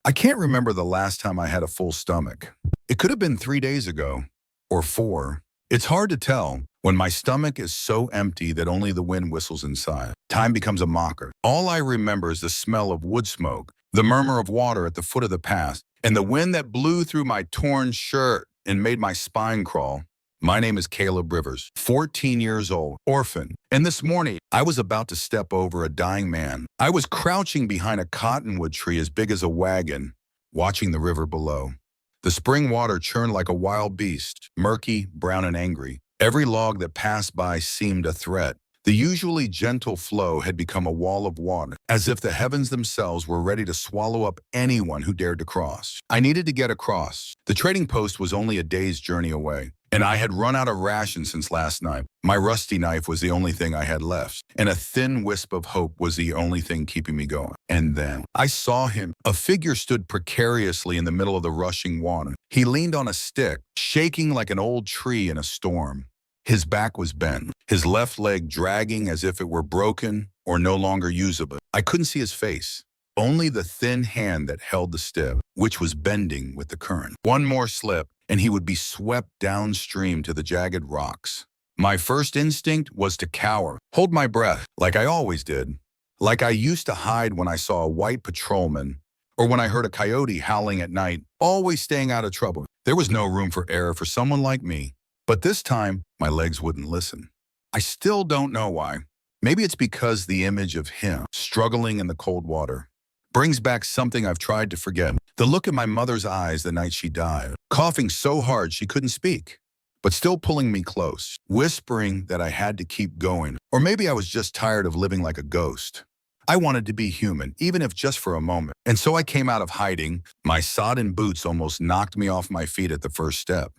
I can't remember the last time I had a full stomach. It could have been 3 days ago, or 4. It's hard to tell when my stomach is so empty that only the wind whistles inside. Time becomes a mocker. All I remember is the smell of wood smoke, the murmur of water at the foot of the path, and the wind that blew through my torn shirt and made my spine crawl. My name is Caleb Rivers, 14 years old, orphan. And this morning, I was about to step over a dying man. I was crouching behind a cottonwood tree as big as a wagon, watching the river below. The spring water churned like a wild beast, murky, brown, and angry. Every log that passed by seemed a threat. The usually gentle flow had become a wall of water, as if the heavens themselves were ready to swallow up anyone who dared to cross. I needed to get across. The trading post was only a day's journey away, and I had run out of rations since last night. My rusty knife was the only thing I had left, and a thin wisp of hope was the only thing keeping me going. And then I saw him. A figure stood precariously in the middle of the rushing water. He leaned on a stick, shaking like an old tree in a storm. His back was bent, his left leg dragging as if it were broken or no longer usable. I couldn't see his face, only the thin hand that held the stick, which was bending with the current. One more slip, and he would be swept downstream to the jagged rocks. My first instinct was to cower, hold my breath, like I always did, like I used to hide when I saw a white patrolman or when I heard a coyote howling at night, always staying out of trouble. There was no room for error for someone like me. But this time, my legs wouldn't listen. I still don't know why. Maybe it's because the image of him struggling in the cold water brings back something I've tried to forget. The look in my mother's eyes the night she died, coughing so hard she couldn't speak, but still pulling me close, whispering that I had to keep going. Or maybe I was just tired of living like a ghost. I wanted to be human, even if just for a moment. And so I came out of hiding. My sodden boots almost knocked me off my feet at the first step.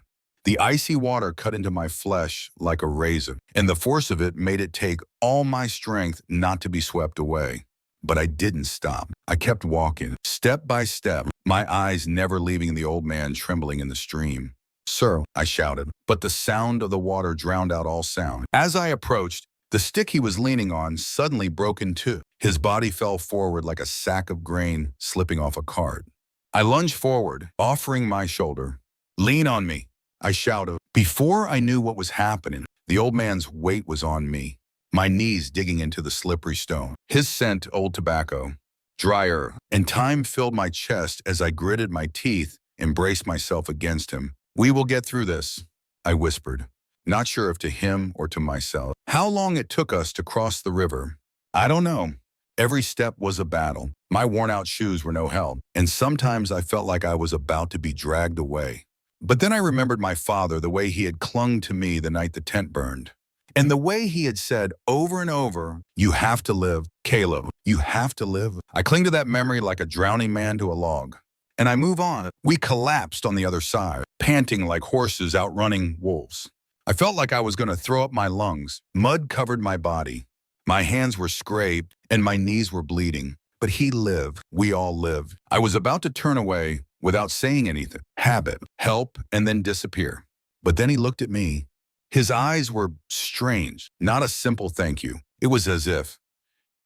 The icy water cut into my flesh like a razor, and the force of it made it take all my strength not to be swept away. But I didn't stop. I kept walking, step by step, my eyes never leaving the old man trembling in the stream. "Sir," I shouted, but the sound of the water drowned out all sound. As I approached, the stick he was leaning on suddenly broke in two. His body fell forward like a sack of grain slipping off a cart. I lunged forward, offering my shoulder. "Lean on me," I shouted. Before I knew what was happening, the old man's weight was on me, my knees digging into the slippery stone. His scent, old tobacco, drier, and time filled my chest as I gritted my teeth and braced myself against him. "We will get through this," I whispered, not sure if to him or to myself. How long it took us to cross the river, I don't know. Every step was a battle. My worn-out shoes were no help, and sometimes I felt like I was about to be dragged away. But then I remembered my father, the way he had clung to me the night the tent burned. And the way he had said over and over, "You have to live, Caleb, you have to live." I cling to that memory like a drowning man to a log. And I move on. We collapsed on the other side, panting like horses outrunning wolves. I felt like I was going to throw up my lungs. Mud covered my body. My hands were scraped and my knees were bleeding. But he lived. We all lived. I was about to turn away without saying anything. Habit, help, and then disappear. But then he looked at me. His eyes were strange, not a simple thank you. It was as if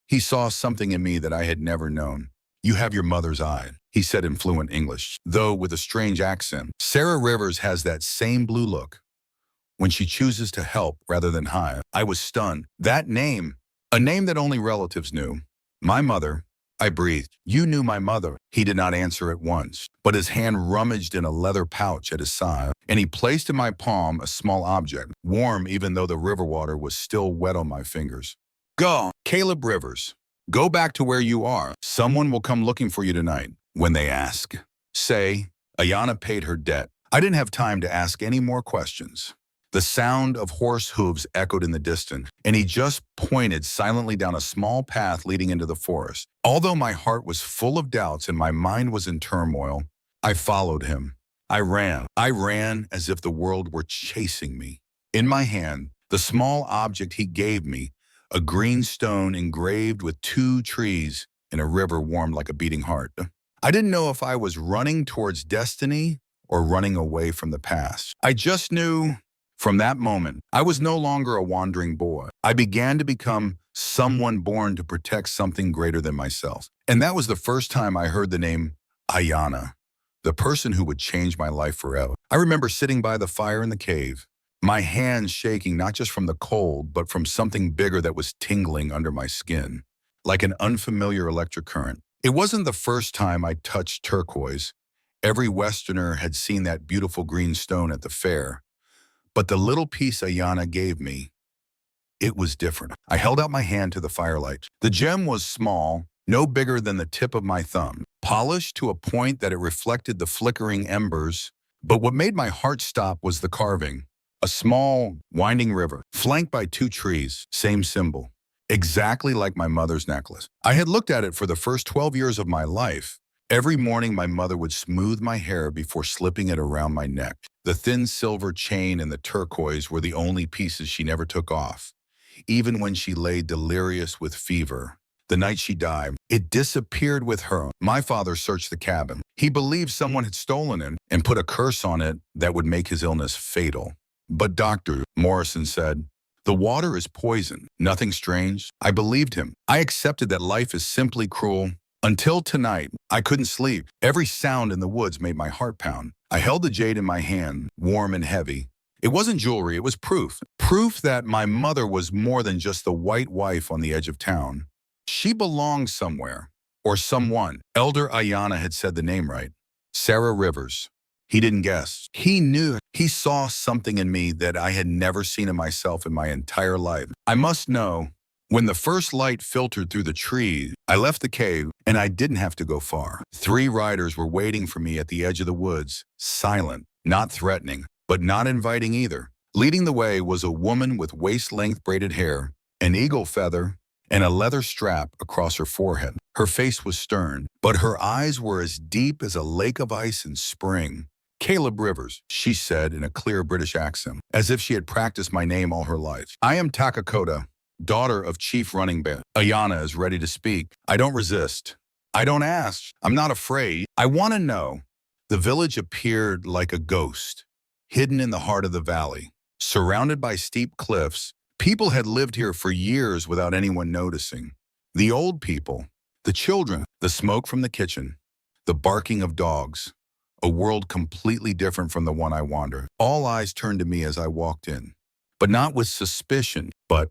he saw something in me that I had never known. "You have your mother's eye," he said in fluent English, though with a strange accent. Sarah Rivers has that same blue look when she chooses to help rather than hide. I was stunned. That name, a name that only relatives knew. My mother. I breathed. "You knew my mother." He did not answer at once, but his hand rummaged in a leather pouch at his side, and he placed in my palm a small object, warm even though the river water was still wet on my fingers. "Go, Caleb Rivers. Go back to where you are. Someone will come looking for you tonight. When they ask, say, Ayana paid her debt." I didn't have time to ask any more questions. The sound of horse hooves echoed in the distance, and he just pointed silently down a small path leading into the forest. Although my heart was full of doubts and my mind was in turmoil, I followed him. I ran. I ran as if the world were chasing me. In my hand, the small object he gave me, a green stone engraved with 2 trees in a river warmed like a beating heart. I didn't know if I was running towards destiny or running away from the past. I just knew from that moment, I was no longer a wandering boy. I began to become someone born to protect something greater than myself. And that was the first time I heard the name Ayana, the person who would change my life forever. I remember sitting by the fire in the cave, my hands shaking not just from the cold, but from something bigger that was tingling under my skin, like an unfamiliar electric current. It wasn't the first time I touched turquoise. Every Westerner had seen that beautiful green stone at the fair. But the little piece Ayana gave me, it was different. I held out my hand to the firelight. The gem was small, no bigger than the tip of my thumb, polished to a point that it reflected the flickering embers. But what made my heart stop was the carving. A small, winding river, flanked by two trees, same symbol. Exactly like my mother's necklace. I had looked at it for the first 12 years of my life. Every morning my mother would smooth my hair before slipping it around my neck. The thin silver chain and the turquoise were the only pieces she never took off. Even when she lay delirious with fever, the night she died, it disappeared with her. My father searched the cabin. He believed someone had stolen it and put a curse on it that would make his illness fatal. But Dr. Morrison said, "The water is poison, nothing strange." I believed him. I accepted that life is simply cruel. Until tonight, I couldn't sleep. Every sound in the woods made my heart pound. I held the jade in my hand, warm and heavy. It wasn't jewelry, it was proof. Proof that my mother was more than just the white wife on the edge of town. She belonged somewhere, or someone. Elder Ayana had said the name right. Sarah Rivers. He didn't guess. He knew. He saw something in me that I had never seen in myself in my entire life. I must know, when the first light filtered through the trees, I left the cave, and I didn't have to go far. 3 riders were waiting for me at the edge of the woods, silent, not threatening, but not inviting either. Leading the way was a woman with waist-length braided hair, an eagle feather, and a leather strap across her forehead. Her face was stern, but her eyes were as deep as a lake of ice in spring. "Caleb Rivers," she said in a clear British accent, as if she had practiced my name all her life. "I am Takakota, daughter of Chief Running Bear." Ayana is ready to speak. I don't resist. I don't ask. I'm not afraid. I want to know. The village appeared like a ghost, hidden in the heart of the valley. Surrounded by steep cliffs, people had lived here for years without anyone noticing. The old people, the children, the smoke from the kitchen, the barking of dogs. A world completely different from the one I wandered. All eyes turned to me as I walked in, but not with suspicion, but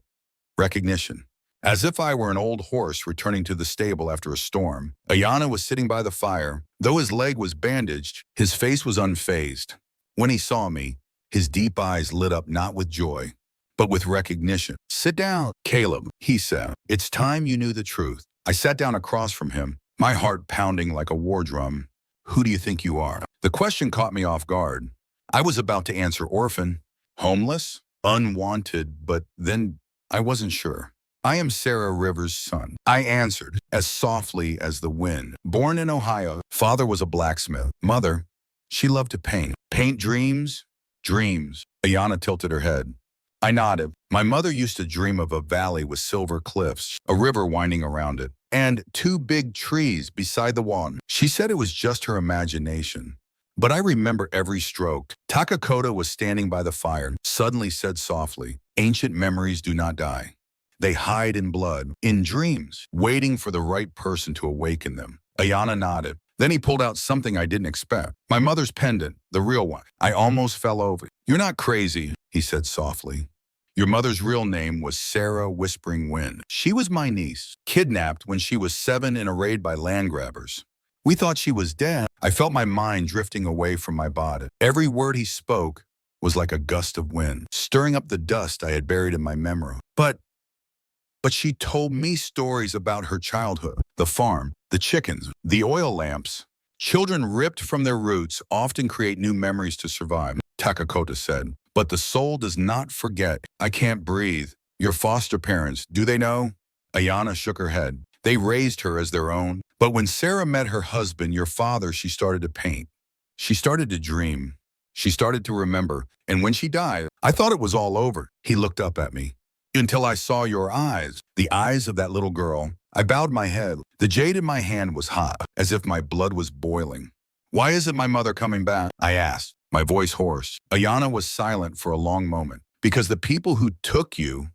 recognition. As if I were an old horse returning to the stable after a storm. Ayana was sitting by the fire. Though his leg was bandaged, his face was unfazed. When he saw me, his deep eyes lit up not with joy, but with recognition. "Sit down, Caleb," he said. "It's time you knew the truth." I sat down across from him, my heart pounding like a war drum. "Who do you think you are?" The question caught me off guard. I was about to answer orphan, homeless, unwanted, but then I wasn't sure. "I am Sarah Rivers' son," I answered, as softly as the wind. "Born in Ohio, father was a blacksmith. Mother, she loved to paint. Paint dreams? Dreams." Ayana tilted her head. I nodded. "My mother used to dream of a valley with silver cliffs, a river winding around it, and 2 big trees beside the wall. She said it was just her imagination. But I remember every stroke." Takakota was standing by the fire, suddenly said softly, "Ancient memories do not die. They hide in blood, in dreams, waiting for the right person to awaken them." Ayana nodded. Then he pulled out something I didn't expect. My mother's pendant, the real one. I almost fell over. "You're not crazy," he said softly. "Your mother's real name was Sarah Whispering Wind. She was my niece, kidnapped when she was 7 in a raid by land grabbers. We thought she was dead." I felt my mind drifting away from my body. Every word he spoke was like a gust of wind, stirring up the dust I had buried in my memory. But she told me stories about her childhood, the farm, the chickens, the oil lamps. "Children ripped from their roots often create new memories to survive," Takakota said. "But the soul does not forget." I can't breathe. "Your foster parents, do they know?" Ayana shook her head. "They raised her as their own. But when Sarah met her husband, your father, she started to paint. She started to dream. She started to remember. And when she died, I thought it was all over." He looked up at me. "Until I saw your eyes, the eyes of that little girl." I bowed my head. The jade in my hand was hot, as if my blood was boiling. "Why isn't my mother coming back?" I asked, my voice hoarse. Ayana was silent for a long moment. "Because the people who took you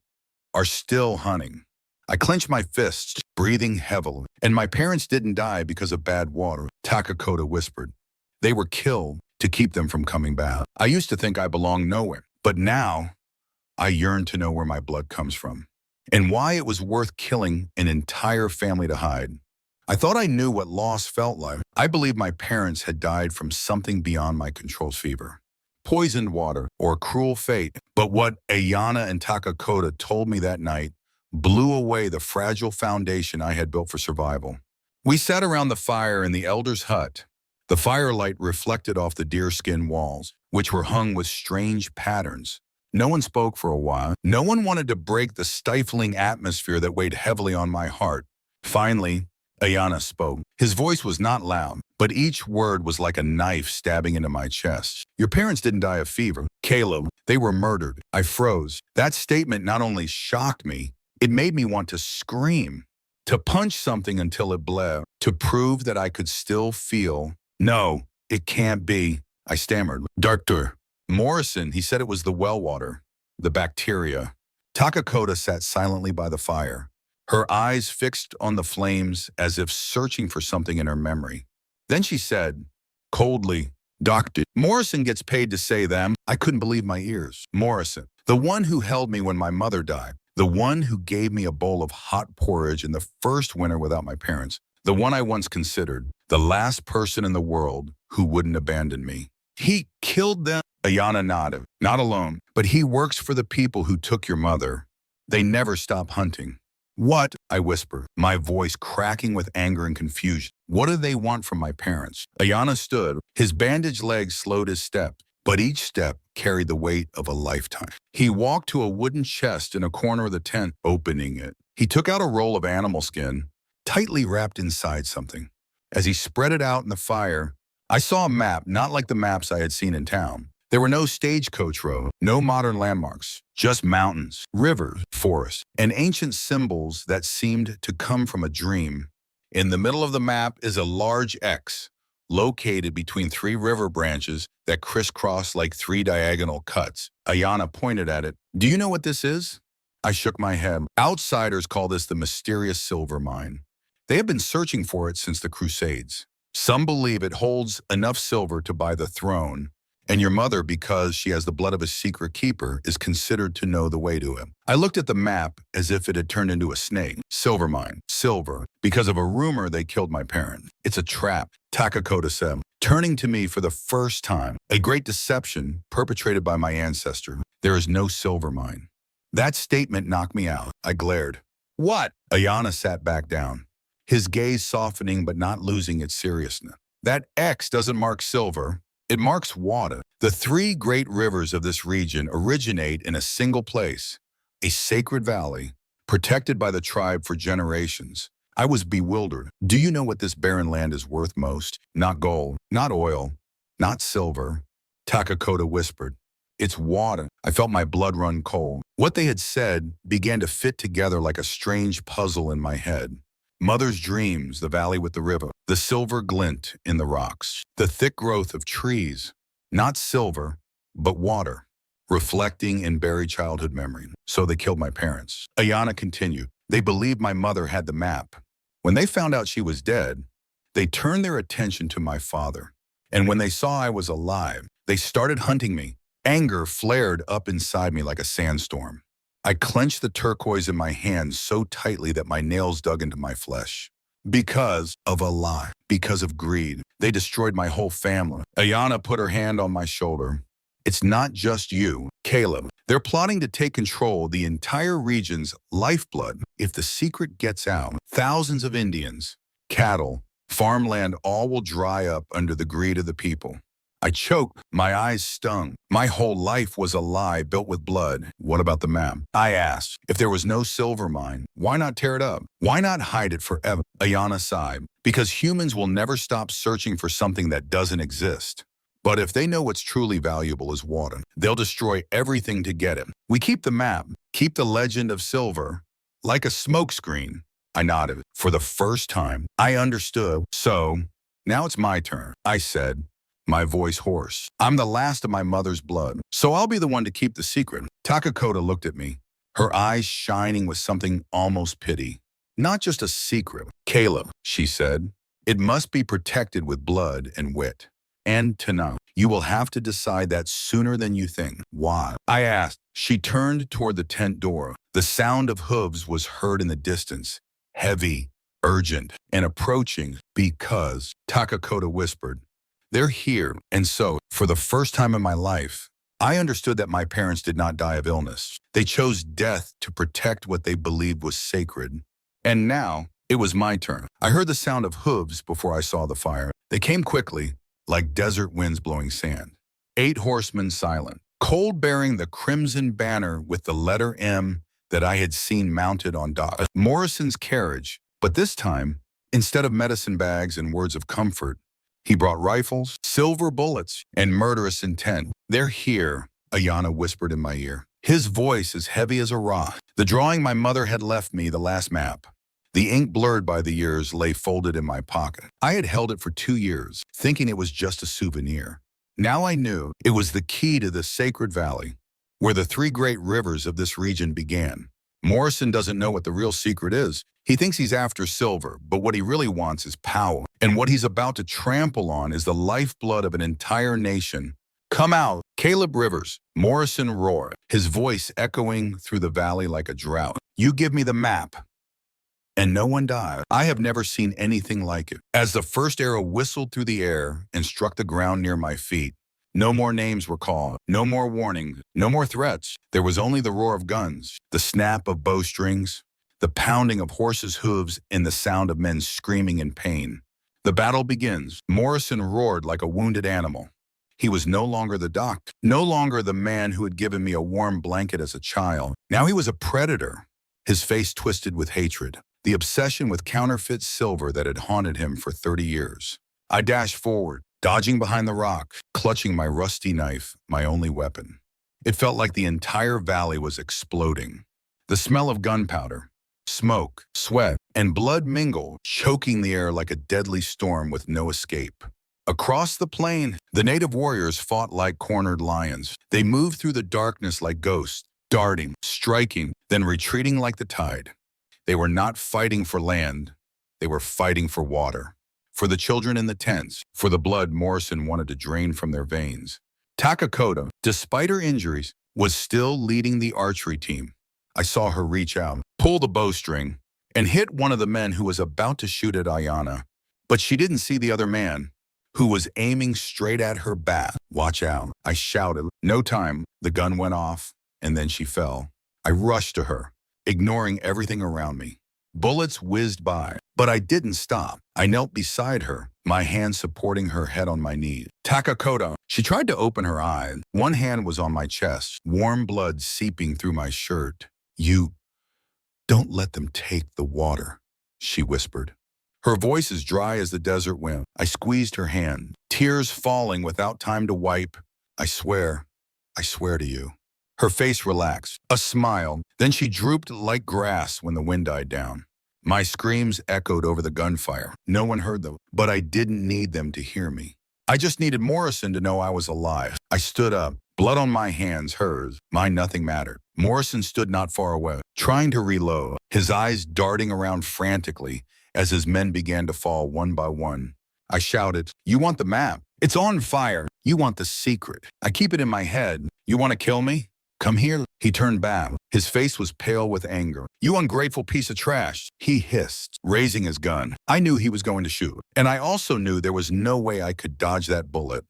are still hunting." I clenched my fists, breathing heavily. And my parents didn't die because of bad water, Takakota whispered. They were killed to keep them from coming back. I used to think I belonged nowhere, but now I yearn to know where my blood comes from and why it was worth killing an entire family to hide. I thought I knew what loss felt like. I believed my parents had died from something beyond my control's fever. Poisoned water or cruel fate. But what Ayana and Takakota told me that night blew away the fragile foundation I had built for survival. We sat around the fire in the elder's hut. The firelight reflected off the deerskin walls, which were hung with strange patterns. No one spoke for a while. No one wanted to break the stifling atmosphere that weighed heavily on my heart. Finally, Ayana spoke. His voice was not loud, but each word was like a knife stabbing into my chest. Your parents didn't die of fever, Caleb. They were murdered. I froze. That statement not only shocked me, it made me want to scream, to punch something until it bled, to prove that I could still feel. No, it can't be, I stammered. Doctor Morrison, he said it was the well water, the bacteria. Takakota sat silently by the fire, her eyes fixed on the flames as if searching for something in her memory. Then she said, coldly, Doctor Morrison gets paid to say them. I couldn't believe my ears. Morrison, the one who held me when my mother died, the one who gave me a bowl of hot porridge in the first winter without my parents, the one I once considered the last person in the world who wouldn't abandon me. He killed them. Ayana nodded. Not alone, but he works for the people who took your mother. They never stop hunting. What? I whispered, my voice cracking with anger and confusion. What do they want from my parents? Ayana stood. His bandaged legs slowed his step, but each step carried the weight of a lifetime. He walked to a wooden chest in a corner of the tent, opening it. He took out a roll of animal skin, tightly wrapped inside something. As he spread it out in the fire, I saw a map, not like the maps I had seen in town. There were no stagecoach roads, no modern landmarks, just mountains, rivers, forests, and ancient symbols that seemed to come from a dream. In the middle of the map is a large X, located between three river branches that crisscross like three diagonal cuts. Ayana pointed at it. Do you know what this is? I shook my head. Outsiders call this the mysterious silver mine. They have been searching for it since the Crusades. Some believe it holds enough silver to buy the throne, and your mother, because she has the blood of a secret keeper, is considered to know the way to it. I looked at the map as if it had turned into a snake. Silver mine, silver. Because of a rumor they killed my parent. It's a trap, Takakota said, turning to me for the first time. A great deception perpetrated by my ancestor. There is no silver mine. That statement knocked me out. I glared. What? Ayana sat back down, his gaze softening but not losing its seriousness. That X doesn't mark silver. It marks water. The three great rivers of this region originate in a single place, a sacred valley, protected by the tribe for generations. I was bewildered. Do you know what this barren land is worth most? Not gold, not oil, not silver, Takakota whispered. It's water. I felt my blood run cold. What they had said began to fit together like a strange puzzle in my head. Mother's dreams, the valley with the river, the silver glint in the rocks, the thick growth of trees, not silver, but water, reflecting in buried childhood memory. So they killed my parents. Ayana continued. They believed my mother had the map. When they found out she was dead, they turned their attention to my father. And when they saw I was alive, they started hunting me. Anger flared up inside me like a sandstorm. I clenched the turquoise in my hands so tightly that my nails dug into my flesh. Because of a lie, because of greed, they destroyed my whole family. Ayana put her hand on my shoulder. It's not just you, Caleb. They're plotting to take control of the entire region's lifeblood. If the secret gets out, thousands of Indians, cattle, farmland, all will dry up under the greed of the people. I choked. My eyes stung. My whole life was a lie built with blood. What about the map? I asked. If there was no silver mine, why not tear it up? Why not hide it forever? Ayana sighed. Because humans will never stop searching for something that doesn't exist. But if they know what's truly valuable is water, they'll destroy everything to get it. We keep the map, keep the legend of silver, like a smokescreen. I nodded. For the first time, I understood. So, now it's my turn, I said, my voice hoarse. I'm the last of my mother's blood, so I'll be the one to keep the secret. Takakota looked at me. her eyes shining with something almost pity. Not just a secret. Caleb, she said, it must be protected with blood and wit. And tonight, you will have to decide that sooner than you think. Why? I asked. She turned toward the tent door. The sound of hooves was heard in the distance, heavy, urgent, and approaching. Because, Takakota whispered, they're here. And so, for the first time in my life, I understood that my parents did not die of illness. They chose death to protect what they believed was sacred. And now, it was my turn. I heard the sound of hooves before I saw the fire. They came quickly, like desert winds blowing sand. 8 horsemen silent, cold bearing the crimson banner with the letter M that I had seen mounted on Morrison's carriage. But this time, instead of medicine bags and words of comfort, he brought rifles, silver bullets, and murderous intent. They're here, Ayana whispered in my ear. His voice as heavy as a rock. The drawing my mother had left me, the last map. The ink blurred by the years lay folded in my pocket. I had held it for 2 years, thinking it was just a souvenir. Now I knew it was the key to the sacred valley, where the 3 great rivers of this region began. Morrison doesn't know what the real secret is. He thinks he's after silver, but what he really wants is power. And what he's about to trample on is the lifeblood of an entire nation. Come out, Caleb Rivers, Morrison roared, his voice echoing through the valley like a drought. You give me the map. And no one died. I have never seen anything like it. As the first arrow whistled through the air and struck the ground near my feet, no more names were called, no more warnings, no more threats. There was only the roar of guns, the snap of bowstrings, the pounding of horses' hooves, and the sound of men screaming in pain. The battle begins. Morrison roared like a wounded animal. He was no longer the doctor, no longer the man who had given me a warm blanket as a child. Now he was a predator, his face twisted with hatred, the obsession with counterfeit silver that had haunted him for 30 years. I dashed forward, dodging behind the rock, clutching my rusty knife, my only weapon. It felt like the entire valley was exploding. The smell of gunpowder, smoke, sweat, and blood mingled, choking the air like a deadly storm with no escape. Across the plain, the native warriors fought like cornered lions. They moved through the darkness like ghosts, darting, striking, then retreating like the tide. They were not fighting for land. They were fighting for water, for the children in the tents, for the blood Morrison wanted to drain from their veins. Takakota, despite her injuries, was still leading the archery team. I saw her reach out, pull the bowstring, and hit one of the men who was about to shoot at Ayana. But she didn't see the other man, who was aiming straight at her back. Watch out, I shouted. No time. The gun went off, and then she fell. I rushed to her, ignoring everything around me. Bullets whizzed by, but I didn't stop. I knelt beside her, my hand supporting her head on my knee. Takakota, she tried to open her eyes. One hand was on my chest, warm blood seeping through my shirt. You don't let them take the water, she whispered. Her voice as dry as the desert wind. I squeezed her hand, tears falling without time to wipe. I swear to you. Her face relaxed, a smile, then she drooped like grass when the wind died down. My screams echoed over the gunfire. No one heard them, but I didn't need them to hear me. I just needed Morrison to know I was alive. I stood up, blood on my hands, hers. Mine nothing mattered. Morrison stood not far away, trying to reload, his eyes darting around frantically as his men began to fall one by one. I shouted, you want the map? It's on fire. You want the secret. I keep it in my head. You want to kill me? Come here. He turned back. His face was pale with anger. You ungrateful piece of trash, he hissed, raising his gun. I knew he was going to shoot, and I also knew there was no way I could dodge that bullet.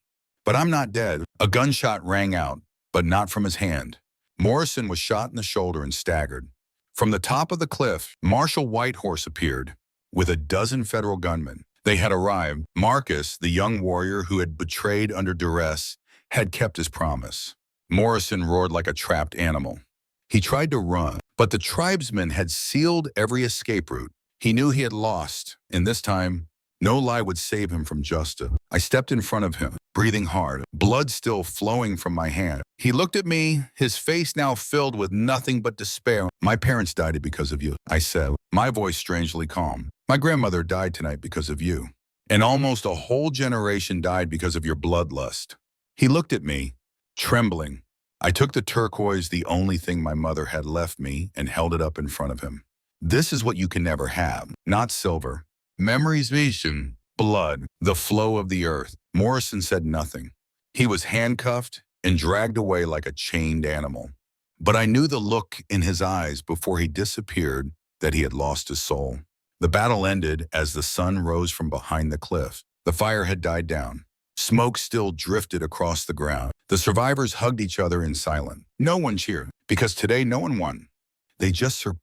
But I'm not dead. A gunshot rang out, but not from his hand. Morrison was shot in the shoulder and staggered. From the top of the cliff, Marshal Whitehorse appeared, with a dozen federal gunmen. They had arrived. Marcus, the young warrior who had betrayed under duress, had kept his promise. Morrison roared like a trapped animal. He tried to run, but the tribesmen had sealed every escape route. He knew he had lost, and this time, no lie would save him from justice. I stepped in front of him, breathing hard, blood still flowing from my hand. He looked at me, his face now filled with nothing but despair. My parents died because of you, I said, my voice strangely calm. My grandmother died tonight because of you. And almost a whole generation died because of your bloodlust. He looked at me, trembling, I took the turquoise, the only thing my mother had left me, and held it up in front of him. This is what you can never have. Not silver. Memories, vision, blood, the flow of the earth. Morrison said nothing. He was handcuffed and dragged away like a chained animal. But I knew the look in his eyes before he disappeared that he had lost his soul. The battle ended as the sun rose from behind the cliff. The fire had died down. Smoke still drifted across the ground. The survivors hugged each other in silence. No one cheered, because today no one won. They just survived.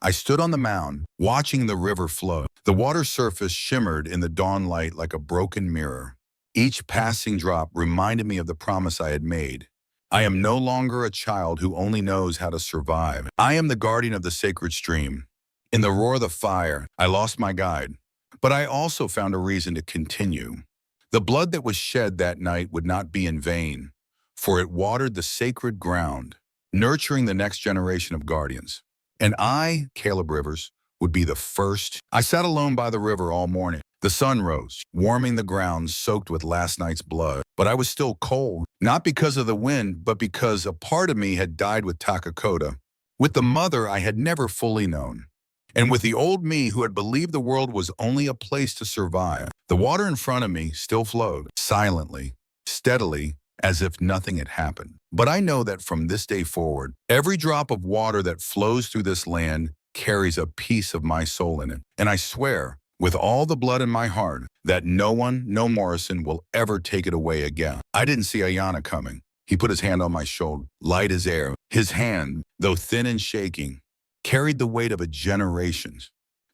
I stood on the mound, watching the river flow. The water surface shimmered in the dawn light like a broken mirror. Each passing drop reminded me of the promise I had made. I am no longer a child who only knows how to survive. I am the guardian of the sacred stream. In the roar of the fire, I lost my guide, but I also found a reason to continue. The blood that was shed that night would not be in vain, for it watered the sacred ground, nurturing the next generation of guardians. And I, Caleb Rivers, would be the first. I sat alone by the river all morning. The sun rose, warming the ground soaked with last night's blood. But I was still cold, not because of the wind, but because a part of me had died with Takakota, with the mother I had never fully known, and with the old me who had believed the world was only a place to survive. The water in front of me still flowed, silently, steadily, as if nothing had happened. But I know that from this day forward, every drop of water that flows through this land carries a piece of my soul in it. And I swear, with all the blood in my heart, that no one, no Morrison, will ever take it away again. I didn't see Ayana coming. He put his hand on my shoulder, light as air. His hand, though thin and shaking, carried the weight of a generation.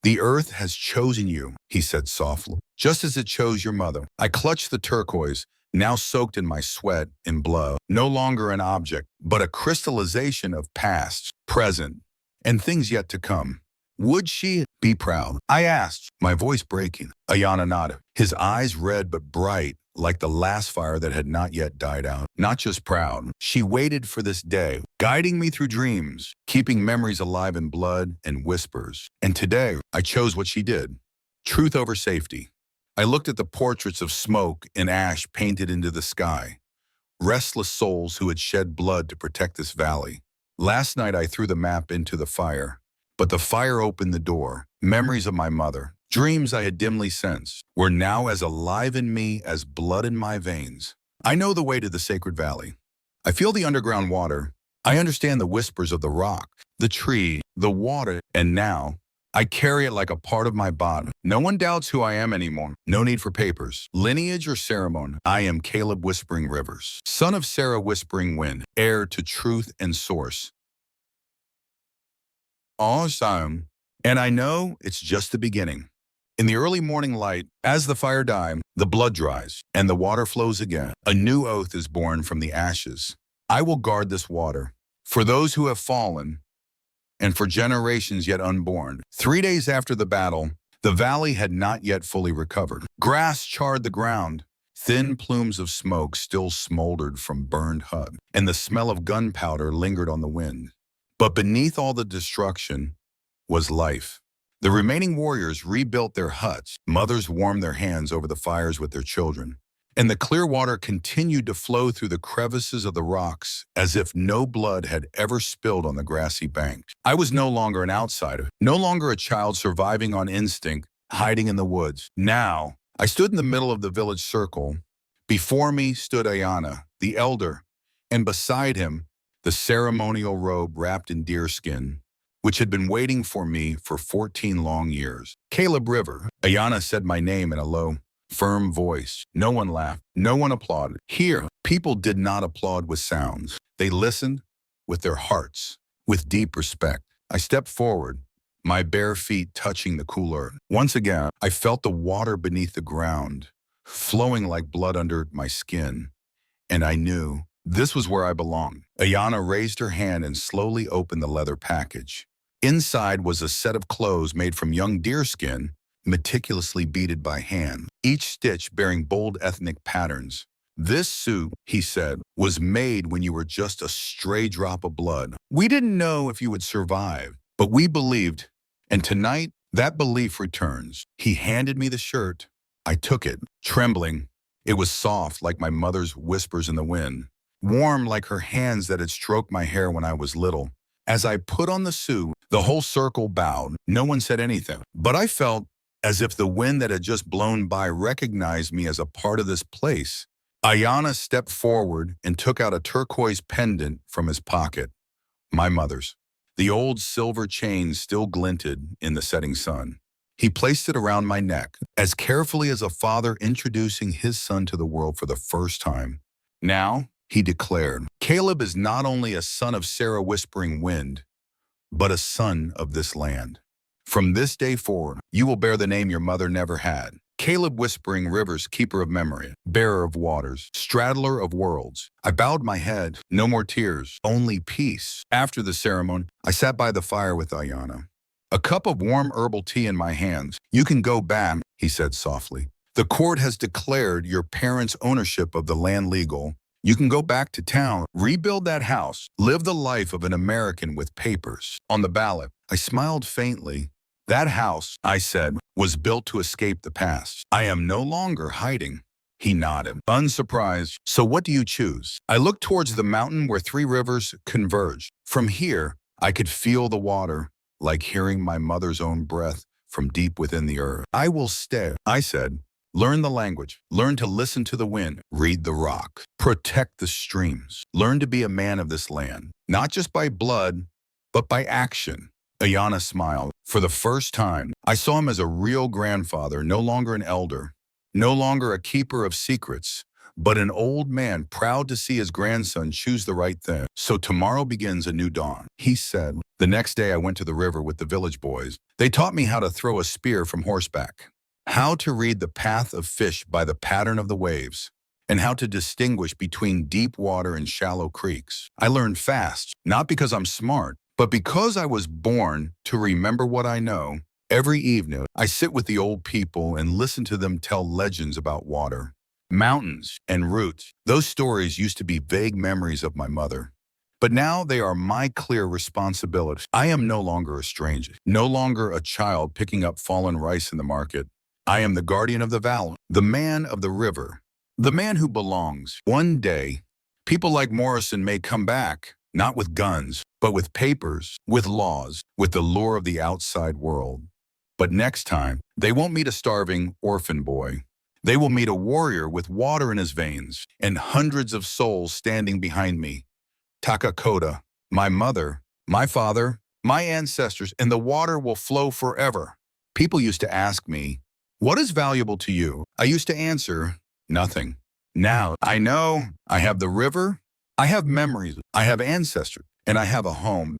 The earth has chosen you, he said softly, just as it chose your mother. I clutched the turquoise, now soaked in my sweat and blood, no longer an object, but a crystallization of past, present, and things yet to come. Would she be proud? I asked, my voice breaking. Ayana nodded, his eyes red but bright, like the last fire that had not yet died out. Not just proud, she waited for this day, guiding me through dreams, keeping memories alive in blood and whispers. And today, I chose what she did. Truth over safety. I looked at the portraits of smoke and ash painted into the sky, restless souls who had shed blood to protect this valley. Last night I threw the map into the fire, but the fire opened the door. Memories of my mother, dreams I had dimly sensed, were now as alive in me as blood in my veins. I know the way to the sacred valley. I feel the underground water. I understand the whispers of the rock, the tree, the water, and now I carry it like a part of my body. No one doubts who I am anymore. No need for papers, lineage, or ceremony. I am Caleb Whispering Rivers, son of Sarah Whispering Wind, heir to truth and source. Awesome. And I know it's just the beginning. In the early morning light, as the fire dies, the blood dries, and the water flows again. A new oath is born from the ashes. I will guard this water for those who have fallen, and for generations yet unborn. 3 days after the battle, the valley had not yet fully recovered. Grass charred the ground. Thin plumes of smoke still smoldered from burned huts, and the smell of gunpowder lingered on the wind. But beneath all the destruction was life. The remaining warriors rebuilt their huts. Mothers warmed their hands over the fires with their children. And the clear water continued to flow through the crevices of the rocks as if no blood had ever spilled on the grassy bank. I was no longer an outsider, no longer a child surviving on instinct, hiding in the woods. Now, I stood in the middle of the village circle. Before me stood Ayana, the elder, and beside him, the ceremonial robe wrapped in deerskin, which had been waiting for me for 14 long years. Caleb River. Ayana said my name in a low, firm voice. No one laughed. No one applauded. Here, people did not applaud with sounds. They listened with their hearts, with deep respect. I stepped forward, my bare feet touching the cool earth. Once again, I felt the water beneath the ground, flowing like blood under my skin, and I knew this was where I belonged. Ayana raised her hand and slowly opened the leather package. Inside was a set of clothes made from young deerskin, meticulously beaded by hand, each stitch bearing bold ethnic patterns. This suit, he said, was made when you were just a stray drop of blood. We didn't know if you would survive, but we believed, and tonight, that belief returns. He handed me the shirt. I took it, trembling. It was soft like my mother's whispers in the wind. warm like her hands that had stroked my hair when I was little. As I put on the suit, the whole circle bowed. No one said anything, but I felt as if the wind that had just blown by recognized me as a part of this place. Ayana stepped forward and took out a turquoise pendant from his pocket, my mother's. The old silver chain still glinted in the setting sun. He placed it around my neck, as carefully as a father introducing his son to the world for the first time. Now, he declared, Caleb is not only a son of Sarah Whispering Wind, but a son of this land. From this day forward, you will bear the name your mother never had. Caleb Whispering Rivers, keeper of memory, bearer of waters, straddler of worlds. I bowed my head. No more tears, only peace. After the ceremony, I sat by the fire with Ayana, a cup of warm herbal tea in my hands. You can go back, he said softly. The court has declared your parents' ownership of the land legal. You can go back to town, rebuild that house, live the life of an American with papers on the ballot. I smiled faintly. That house, I said, was built to escape the past. I am no longer hiding. He nodded, unsurprised. So what do you choose? I looked towards the mountain where three rivers converged. From here, I could feel the water, like hearing my mother's own breath from deep within the earth. I will stay, I said. Learn the language. Learn to listen to the wind. Read the rock. Protect the streams. Learn to be a man of this land, not just by blood, but by action. Ayana smiled. For the first time, I saw him as a real grandfather, no longer an elder, no longer a keeper of secrets, but an old man proud to see his grandson choose the right thing. So tomorrow begins a new dawn, he said. The next day I went to the river with the village boys. They taught me how to throw a spear from horseback, how to read the path of fish by the pattern of the waves, and how to distinguish between deep water and shallow creeks. I learned fast, not because I'm smart, but because I was born to remember what I know. Every evening, I sit with the old people and listen to them tell legends about water, mountains, and roots. Those stories used to be vague memories of my mother, but now they are my clear responsibility. I am no longer a stranger, no longer a child picking up fallen rice in the market. I am the guardian of the valley, the man of the river, the man who belongs. One day, people like Morrison may come back, not with guns, but with papers, with laws, with the lure of the outside world. But next time, they won't meet a starving orphan boy. They will meet a warrior with water in his veins and hundreds of souls standing behind me. Takakota, my mother, my father, my ancestors, and the water will flow forever. People used to ask me, what is valuable to you? I used to answer, nothing. Now, I know I have the river, I have memories, I have ancestors, and I have a home.